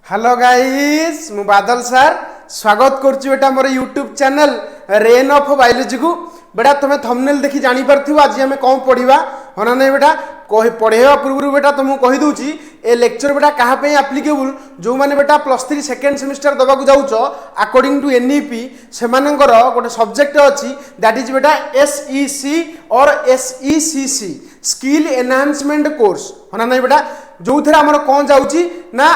Hello guys मु बादल sir स्वागत करछु बेटा मोर YouTube channel rain of biology को। बेटा तुम्हें थंबनेल देखि जानी परथिबो आज हमें कौन पढ़िबा होना नहीं बेटा पढ़ेवा पूर्व बेटा तुमको कहि दूची ए लेक्चर बेटा कहा पे एप्लीकेबल जो माने बेटा +3 सेकेंड सेमिस्टर दबा को जाउचो अकॉर्डिंग टू एनईपी से मानकर गोटे सब्जेक्ट अछि दैट इज बेटा एसईसी और एसईसीसी स्किल एनहांसमेंट कोर्स होना नहीं बेटा जो थे आमर कौन जाऊँगी ना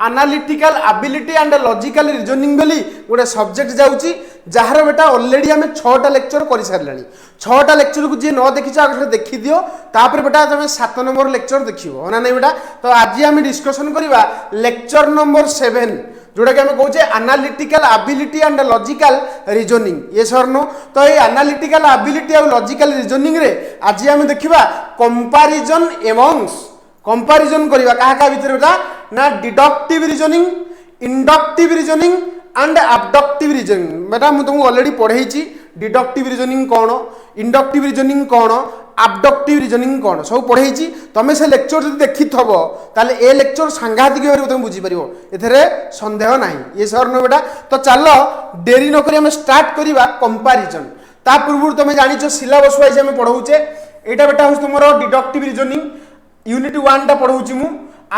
analytical ability and logical reasoning बोली गोटे सब्जेक्ट जाऊँगी जार बेटा ऑलरेडी आम 6टा लेक्चर कर सारे 6टा लेक्चर को जी न देखी आगे देखी दियो तापर बेटा तुम 7 नंबर लेक्चर देखो ना नहीं बेटा। तो आज आम डिस्कसन करवा लेक्चर नंबर 7 जोटा कि आम कहे analytical ability and logical reasoning ये सर नो। तो ये एनालिटिकल एबिलिटी और लॉजिकल रीजनिंग रे आज आम देखा कंपैरिजन एमंग्स कंपैरिजन करवा क्या भितर बेटा ना deductive reasoning inductive reasoning and abductive reasoning बेटा मुझे तुमको ऑलरेडी पढ़ाई डिडक्टिव रीजनिंग कौन इंडक्टिव रीजनिंग कौन अबडक्टिव रीजनिंग कौन सब पढ़ाई तुम से लेक्चर जब देखी थब ताले ए लेक्चर सांघातिक भाव तुम बुझीपर ए सन्देह ना ये सर न बेटा। तो चल डेरी नक स्टार्ट करवा कंपैरिजन ता पूर्व तुम जान सिलेबस वाइज आम पढ़ाऊे यहाँ बेटा हूँ तुम डिडक्टिव रीजनिंग यूनिट 1 टा पढ़ाऊँ मु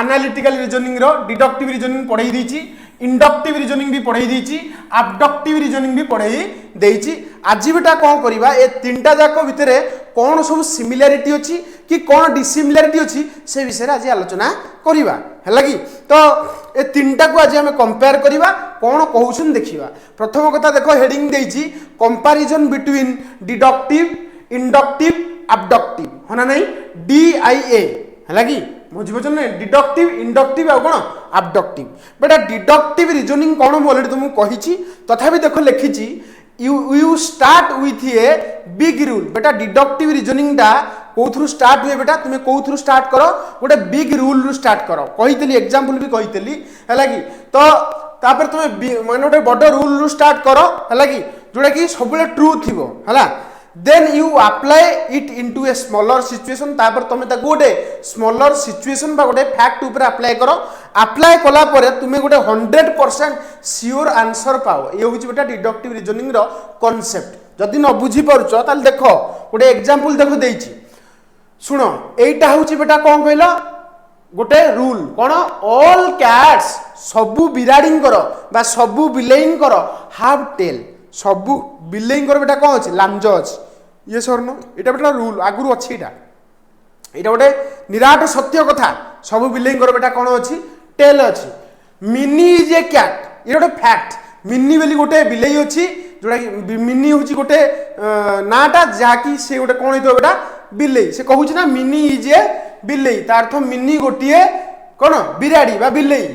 एनालिटिकल रीजनिंग रो डिडक्टिव रीजनिंग पढ़ाई देछि इंडक्टिव रीजनिंग भी पढ़ाई देछि अबडक्टिव रीजनिंग भी पढ़ाई देछि। आज बेटा कौन करवा ए तीनटा जाक भितर कौन सब सिमिलारिटी अछि कि कौन डिसिमिलारिटी अछि से विषय आज आलोचना करवा है कि। तो ए तीनटा को आज हम कंपेयर करवा कौन कहउछन देखिबा। प्रथम कथा देखो हेडिंग देछि comparison between deductive inductive abductive होना नहीं DIA है कि बुझे डिडक्टिव इंडक्टिव आ कौन अबडक्टिव बेटा डिडक्टिव रीजनिंग कौन मैं अलरेडी तुमको कही तथापि देख लिखी you start with a big rule बेटा डिडक्टिव रीजनिंग टा कौथु स्टार्ट हुए बेटा तुम्हें कौथु स्टार्ट करो गोटे बिग रूल रु स्टार्ट करो कही एग्जांपल भी कही है कि। तो तापर तुम्हें मैंने गोटे बड़ रूल रु स्टार्ट करो है कि जोटा कि सब ट्रू थी है then you apply it into a smaller situation तापर तुम गोटे स्मॉलर सिचुएशन बा गोटे फैक्ट ऊपर अप्लाई करो अप्लाई कला परे तुम गोटे 100% सियोर आंसर पाओ ये हूँ बेटा डिडक्टिव रीजनिंग रो कॉन्सेप्ट। जदि न बुझी पारुछ ताल देखो गोटे एग्जांपल देखो देइछि सुनो एटा हूँ बेटा कौन कहला गोटे रूल कौन ऑल कैट्स सबु बिराड़ींकर बा सबु बिलेईंकर हाव टेल सबु बिलेईंकर बेटा कौन अच्छे लांज अच्छी ये सर नो यहाँ बेटा रूल आगुरी अच्छी यहाँ गोटे निराट सत्य कथा सबु बिलेईंकर बेटा कौन अच्छी टेल अच्छी। मिनी इज ए कैट ये गोटे फैक्ट मिनी बोली गोटे बिलेई अच्छी जोटा कि मिनी हूँ गोटे नाटा जहाँकि से गोटे कौन हो बेटा बिलेई से कहूँ ना मिनी इज ए बिलेई तार अर्थ मिनी गोटे कौन बिराड़ी बा बिलेई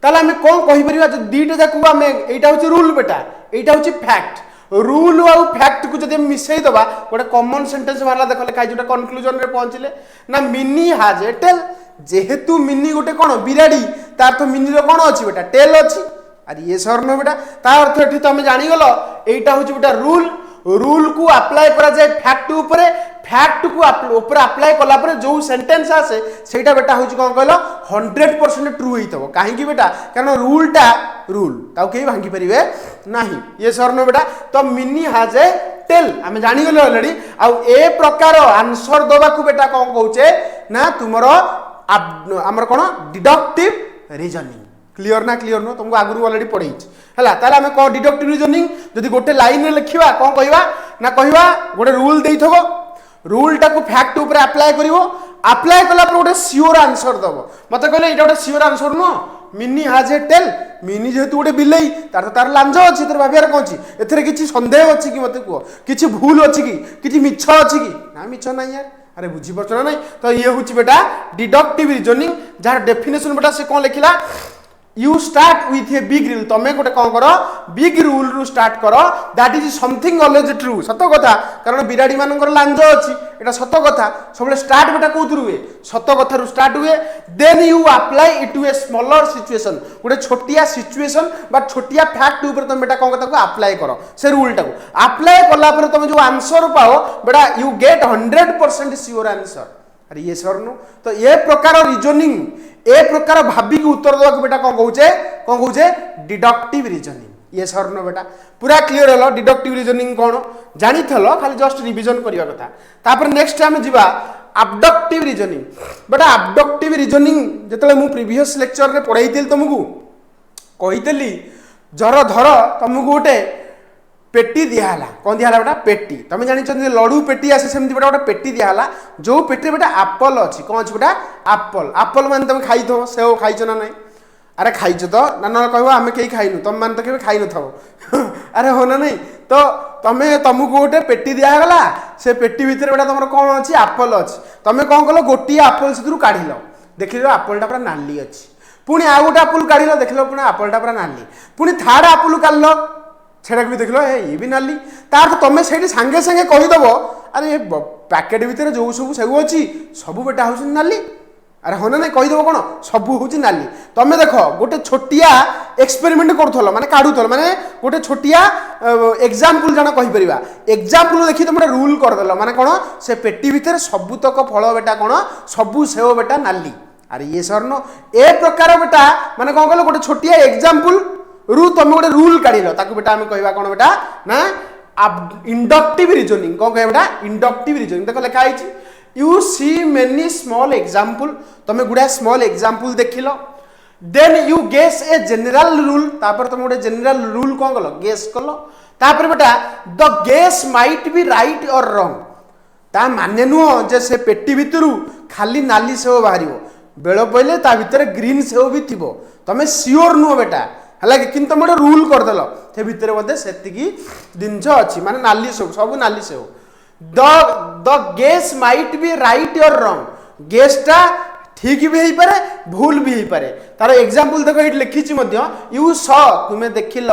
ताले आम कौन कहीपर दुईटा जाक आम यहाँ हूँ रूल बेटा यहाँ हूँ फैक्ट रूल आउ फैक्ट को जब मिसई दबा गोटे कॉमन सेंटेंस बाहर देख लिखा जो कनक्लूजन रे पहुंचले ना मिनी हाज ए टेल जेहेतु मिनी गोटे कौन बिराड़ी तार तो मिनी रो कौन अच्छी बेटा टेल अच्छी अरे ये सर न बेटा तार अर्थ ये तुम जानीगल यहाँ हूँ बेटा रूल रूल को अप्लाई करा जाए फैक्ट उपरे फैक्ट को ऊपर अप्लाई कला पर जो सेंटेंस आसे सेटा बेटा हूँ कौन कहल 100% ट्रू होता कहीं बेटा कारण रूलटा रूल कहीं भांगी पारे ना ये सर न बेटा। तो मिनी हाज ए टेल आम जानीगले अलरेडी आउ ए प्रकार आंसर दबा बेटा कौन कहे ना तुमर आमर कौन डिडक्टिव रीजनिंग क्लियर ना क्लियर नो तुमको आगुरी ऑलरेडी पढ़ाई है ताले आम कौन डिडक्टिव रीजनिंग जदि गोटे लाइन लिखा कौन कहवा ना कहवा गोटे रूल देथबो रूल टाक फैक्ट ऊपर अप्लाई करिवो अप्लाई कला पर गोटे सियोर आंसर दब मत कहले ये गोटे सियोर आंसर नुह मिनी हाज ए टेल मिनी जेहेतु गोटे बिलेई तार लांज अच्छी तार भावियार कौन अच्छी एथरे किछि संदेह अच्छी कि मत कह किछि भूल अच्छी कि मिछ अच्छी कि ना मिछ ना यार अरे बुझीपार ना नहीं। तो ये हूँ बेटा डिडक्टिव रीजनिंग जार डेफिनेशन बेटा से कौन लिखला you start with a big rule तुम्हें गोटे कौन कर बिग रूल रु स्टार्ट कर that is something always true सत कथा कारण बिराड़ी मानकर लांज अच्छी एटा सत कथा सब स्टार्ट बेटा कौन हुए सत कथा रु स्टार्ट हुए then you apply it to a smaller situation गोटे छोटिया सिचुएशन बा छोटिया फैक्ट ऊपर तुम बेटा कौन कथा अप्लाई कर से रूल टाक अप्लाई कला तुम जो आंसर पाओ बेटा यू गेट 100% सियोर आंसर अरे ये सर नो। तो ये प्रकार रीजनिंग ए प्रकार भाबिक उत्तर देवा बेटा कौन कहूचे डिडक्टिव रीजनिंग ये सर न बेटा पूरा क्लियर हलो डिडक्टिव रीजनिंग कौन जानी थलो खाली जस्ट रिवीजन करिया कथा तापर नेक्स्ट हम जीवा अबडक्टिव रीजनिंग बेटा अबडक्टिव रीजनिंग जतले मु प्रीवियस लेक्चर रे पढाइतिल तुमको कहितली जर धर तुमको गोटे पेटी दियाला कौन दियाला बेटा पेटी तुम जानी लड़ू पेटी आसे सेमती बेटा गोटे पेटी दियाला जो पेटी बेटा एप्पल अच्छी कौन अच्छी बेटा एप्पल एप्पल मान तुम खाई थो सेव खाइछ ना नहीं अरे खाइछ तो ना कह आम कहीं खाइनु तुम मान तो खाई न थो अरे हो ना नहीं तो तुमको गोटे पेटी दिगला से पेटी भितर बेटा तुम कौन अच्छी एप्पल अच्छी तुम कौन कल गोटे एप्पल से काढ़ देख एप्पलटा पूरा नाली अच्छी पुणी आउ गोटे एप्पल काढ़ देख लो पुणी एप्पलटा पूरा नाली पुणी थर्ड एप्पल काढ़ छेड़ा भी देख लो ये भी नाली तार तुम से सांगे सांगे कहीदेव अरे ये पैकेट भितर जो सब सेव अच्छी सब बेटा हूँ नाली अरे हाँ ना नहीं कहीदेव कौन सब हूँ नाली तुम देख गोटे छोटिया एक्सपेरिमेंट करूल माने काढ़ुल माने गोटे छोटिया एग्जाम्पल जान कहीपर एग्जाम्पल देखी तुम रूल करदेल माने कौन से पेटी भितर सबुतक फल बेटा कौन सबू सेव बेटा नाली अरे ये सर न ए प्रकार बेटा माने कौन कल गोटे छोटिया एग्जाम्पल रू तुम गोटे रूल काढ़ बेटा आम कह कौन बेटा ना इंडक्टिव रीजनिंग कौन कह बेटा इंडक्टिव रीजनिंग देख लिखाई you see many small example तुम गुड़ा स्मॉल एग्जाम्पल देखिल then you guess a general rule तापर तुम गोटे जनरल रूल कौन कल गेस कल तापर बेटा the guess might be right और रॉन्ग ता माने नुह जे से पेटी भितर खाली नाली सेव बाहर बेल पड़े ता भितर ग्रीन सेव भी थी तुम सियोर नुह बेटा है कि तुम गोटे रूल करदेल से भितर बोधे से जिनस अच्छी माने नाली सेव सब नाली सेव the guess might be right और रॉन्ग गेसटा ठीक भी हो पारे भूल भी हो पारे तार एग्जांपल देखो ये लिखी यू स तुम्हें देखिल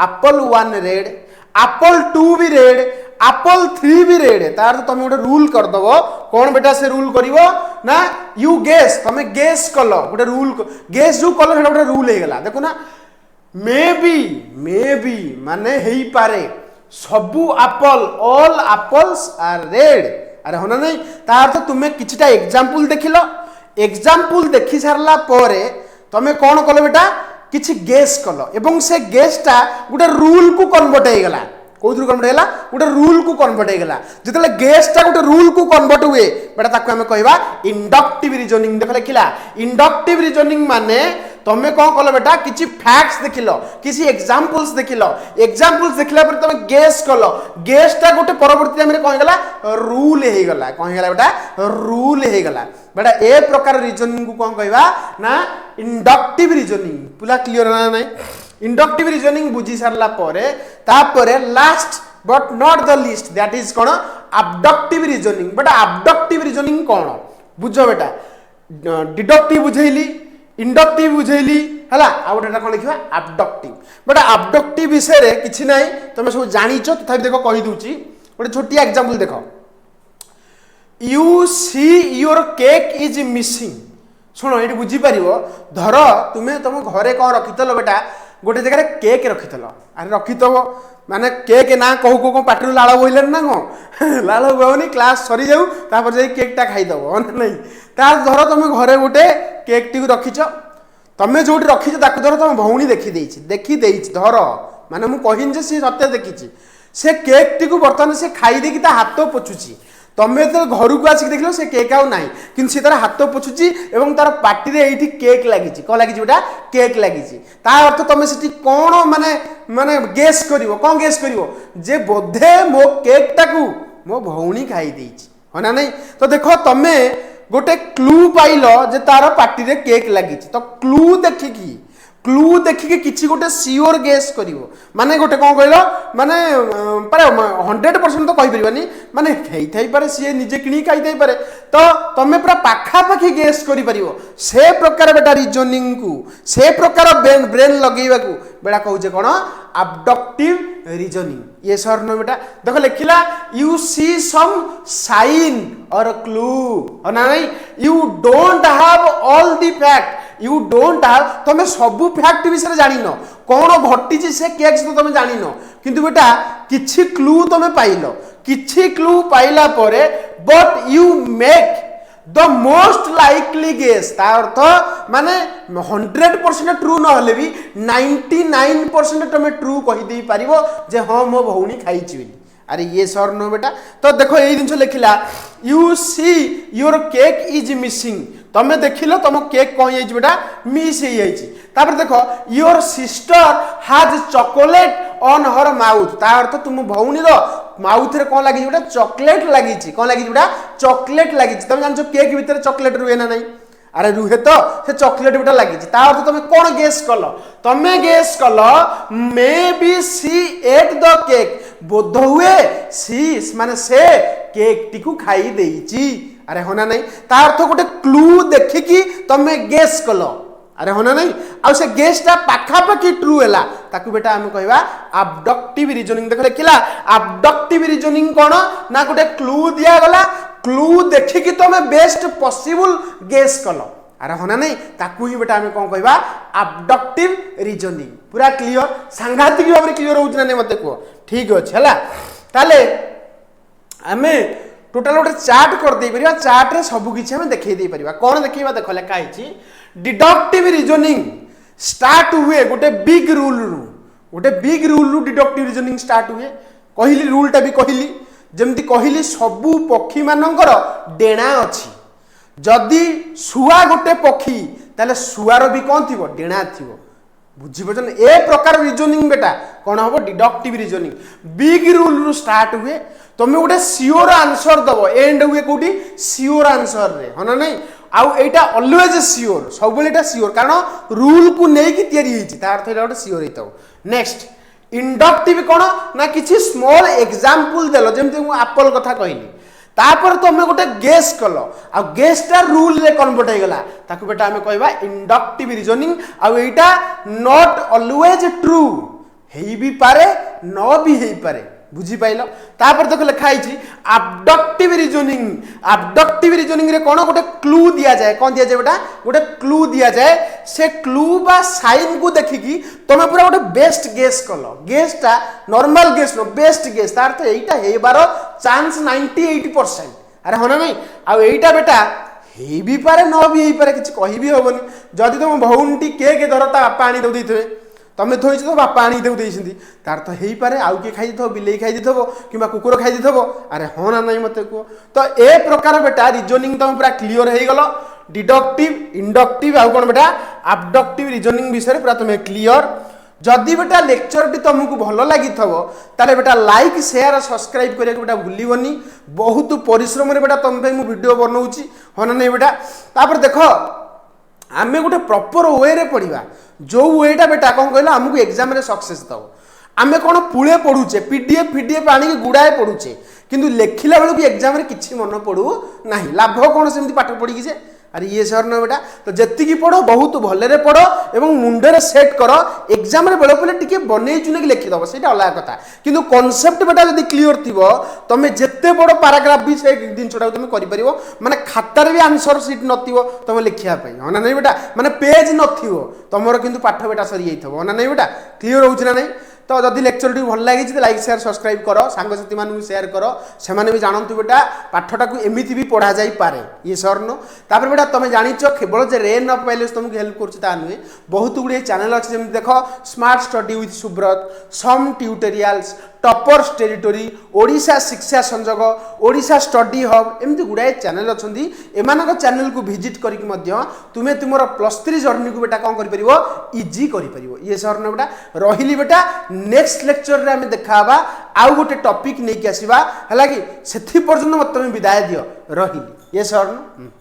एप्पल 1 रेड एप्पल 2 भी रेड एप्पल 3 भी रेड तार तुम गोटे रूल करदब कौन बेटा से रूल कर ना यू गेस तुम गेस कल गोटे रूल गेस जो कल गोटे रूल हो गला देखो ना मे बी माने हेई पारे सबू apple all apples are red अरे होना नहीं तार तो तुम्हें किछटा एग्जांपल देखिल एग्जांपल देखि सारला परे तुम कौन कल बेटा किछि गेस कल एवं से गेसटा गोटे रूल को कन्वर्ट हो गला कौन कन्वर्ट होगा गोटे रूल को कन्वर्ट होगा जिते गेसटा गोटे रूल को कन्वर्ट हुए बेटा ताको आम कहवा इंडक्टिव रीजनिंग देख लिखला इंडक्टिव रीजनिंग माने तुम कौन कल बेटा किसी फैक्ट्स देखिल किसी एग्जांपल्स देखिल एग्जांपल्स देखला पर तुम गेस कल गेसटा गोटे परवर्ती टाइम कौन गला रूल हो गला कौन गला बेटा रूल हो गला बेटा ए प्रकार रीजनिंग को कौन कहवा ना इंडक्टिव रीजनिंग पूरा क्लियर ना नहीं इंडक्टिव रीजनिंग बुझी सारला परे तापरे last but not the least that is कौन अबडक्टिव रीजनिंग बेटा अबडक्टिव रीजनिंग कौन बुझ बेटा डिडक्टिव बुझेली इंडक्टिव बुझेली है आ गोटे कौन लिखा अबडक्टिव बेटा अबडक्टिव विषय रे किछि नाही तुम सब जानिछ तथापि देखो कहि दूची गोटे छोटी एग्जांपल देखो you see your cake is missing सुनो ये बुझी पार धर तुम्हें तुम घरे कौन रखिल बेटा गोटे जगह केक रखिल अरे रखिथब माने केक ना कहू कौ कौन पार्टी लाड़ बोल ना कौन लाड़ बोनी क्लास सरी जाऊ तापर जाई केकटा खाईदब नहीं तार धर तुम घरे गोटे केक टी रखिच तुम जो रखिच धर तुम भौणी देखी धर माने मु कहिन जे सी सत्य देखी से केक टी बर्तमान से खाई ता हाथ पोछुची तुम्हें तो घर को आसिक देख से केक आउ ना कि तार हाथ पोछुची और तार पार्टी ये केक लगी कौन लगी बेटा केक लगी अर्थ तुम से कौन माने माने गेस कर कौन गेस कर जे बोधे मो केक टाकू मो भौणी खाई हाँ ना नहीं तो देख तुम्हें गोटे क्लू पाइल जे तार पार्टी रे केक लगी तो क्लू देखिकी किसी गोटे सियोर गेस कर माने गोटे कौन कहल माने 100% तो कहीपरि माने हेई पारे सी निजे कि खाई पारे तो तुम पूरा पाखापाखि गेस कर से प्रकार बेटा रीजनिंग को से प्रकार ब्रेन लगेवा को बेटा कहूचे कौन अबडक्टिव रीजनिंग ये सर न बेटा देख लिखला यू सी सम साइन और क्लू ना नहीं you don't have all the fact you don't have तुम सबू फैक्ट विषय जान कौन घटी से केक तो तुम जान किंतु बेटा किछि क्लू तुम पाइल किछि क्लू पाइला परे but you make the most likely guess ता अर्थ माने 100% ट्रू न हले भी 99% तुम ट्रू कहि दे पारिबो जे हां मो भौणी खाइछि बोली। अरे ये सर नो बेटा तो देखो यही जिन लिखला you see your cake is missing तमें देखिल तुम केक कौन है बेटा मिस हो देखो योर सिस्टर हाज चॉकलेट ऑन हर माउथ ता अर्थ तुम भौणी माउथ रे कौन लगी बेटा चॉकलेट लगी कौन लगी बेटा चॉकलेट लगी तुम जान केक भीतर चॉकलेट रुहे ना नहीं अरे रुहे तो से चॉकलेट बेटा लगी अर्थ तुम कौन गेस कल तमें गेस कल maybe she ate the cake बोध हुए सी माने से केक टी को खाई देइची अरे होना नहीं ता अर्थ गोटे क्लू देखिकी तमें गेस कल अरे होना नहीं आ से गेसटा पाखापाखि ट्रू है ताकू बेटा आम कहवा अबडक्टिव रीजनिंग देख लिखला अबडक्टिव रीजनिंग कौन ना गोटे क्लू दिया गला क्लू देखिकी तुम्हें बेस्ट पॉसिबल गेस कल अरे होना नहीं ताकू ही बेटा आम कौन कहवा अबडक्टिव रीजनिंग पूरा क्लियर सांघातिक भाव में क्लियर होउछ ना नहीं मते को ठीक अछि हला ताले आमे टोटल गोटे चार्ट कर दे परिबा चार्ट रे सब किछि हमें देखै दे परिबा कोन देखैबा देखो लेखा हिची डिडक्टिव रीजनिंग स्टार्ट हुए गोटे बिग रूल रु डिडक्टिव रीजनिंग स्टार्ट हुए कहली रूलटा भी कहली जमती कहली सबू पक्षी मानकर डेणा अच्छी जदि शुआ गोटे पक्षी ताले शुआर भी कौन थी डेणा थी बुझीपार ए प्रकार रिजनिंग बेटा कौन हम डिडक्टिव रिजनिंग बिग रूल रु स्टार्ट हुए तुम्हें गोटे सियोर आंसर दब एंड हुए कौटी सियोर आंसर रे है ना नहीं आउ एटा ऑलवेज सियोर सब एटा सियोर कारण रूल को लेकिन तैयारी होती अर्थ एटा गोटे सियोर होता नेक्स्ट इंडक्टिव कौन ना किसी स्मॉल एग्जांपल देलो जेमती मु एप्पल कथा कहली तापर तुम गोटे गेस कल आ गेसटा रूल रे कन्वर्ट हो गला ताकू बेटा आमे कहबा inductive reasoning uh Etah not always true हेई भी पारे न भी हेई पारे बुझी पाइलो तापर देखो लिखा है अबडक्टिव रीजनिंग रे कोन गोटे क्लू दिया जाए कौन दिया जाए बेटा गोटे क्लू दिया जाए से क्लू बा साइन को देखिकी तुम पूरा गोटे बेस्ट गेस कल गेसटा normal guess no best guess तार तो एटा हेबार चांस 98%। अरे होना नहीं आ एटा बेटा हेई भी पारे न भी हेई पारे किछ कहि भी होबनी जदि तुम भौंटी के धरता बापा आनी दउ देथिबे तमें थोड़ी तो बापा आनी देउ देइछिंदी तार तो हेई पारे आउ के खाई दिथो बिलेई खाई दिथो किबा कुकुर खाई दिथो अरे हो ना नहीं मते को तो ए प्रकार बेटा रीजनिंग तुम पूरा क्लियर हो गलो डिडक्टिव इंडक्टिव आउ कोन बेटा अबडक्टिव रीजनिंग विषय पूरा तुम क्लियर जदि बेटा लेक्चर टी तुमको भल लगी ताले बेटा लाइक शेयर सब्सक्राइब करिया बेटा भूलिबनी बहुत परिश्रम रे बेटा तुम पे मु वीडियो बनाउची हो ना नहीं बेटा तापर देखो आमे गोटे प्रॉपर वे रे पढ़िबा जो वेटा बेटा कौन कहला हमको एग्जाम रे सक्सेस दब आमे कौन पुळे पढ़ुचे पीडीएफ आनी गुड़ाए पढ़ुचे किंतु लेखिला बेलू एग्जाम रे किछि मन पड़ू नाही लाभ कौन सेमती पाठ पढ़ी जे अरे ये सर न बेटा तो जेतिकी पढ़ो बहुत भलरे पढ़ो एवं मुंडे सेट कर एग्जाम रे बेले पले टिके बनै चुने कि लिखिदब सेटा अलग कथा किंतु कॉन्सेप्ट बेटा जदि क्लियर थिबो तमे जेते बड़ पैराग्राफ भी से जिनसटा तुम करि परिबो माने खाता रे भी आंसर शीट नथिबो तमे लिखिया पई होना नहीं बेटा माने पेज नथिबो तमरो किंतु पाठ बेटा सरी जाइथबो होना नहीं बेटा क्लियर होउछ ना नहीं तो जदि लेक्चर टी भल लगी तो लाइक शेयर सब्सक्राइब कर सांगसाथी मानू शेयर कर से भी जानतु बेटा पाठटा को एमिति भी पढ़ा जाई पारे ये सर नो तापर बेटा तुम जानिछ केवल जे रेन ऑफ वायलेंस तुमको हेल्प करछ ता नुहे बहुत गुड़े चैनल अच्छे जमी देख smart study with Subrata some tutorials toppers territory Odisha Shiksha Sanjog Odisha study hub एमती गुड़ाए चैनल अच्छी एमानक चैनल को विजिट करके मध्य तुम्हें तुम +3 जर्नी को बेटा कौन कर इजी कर ये सर न बेटा रही बेटा नेक्स्ट लेक्चर रे हमें देखा आउ गोटे टॉपिक नहीं कि आसवा है कि से पर्यटन मत तुम विदाय दियो रही ये सर न।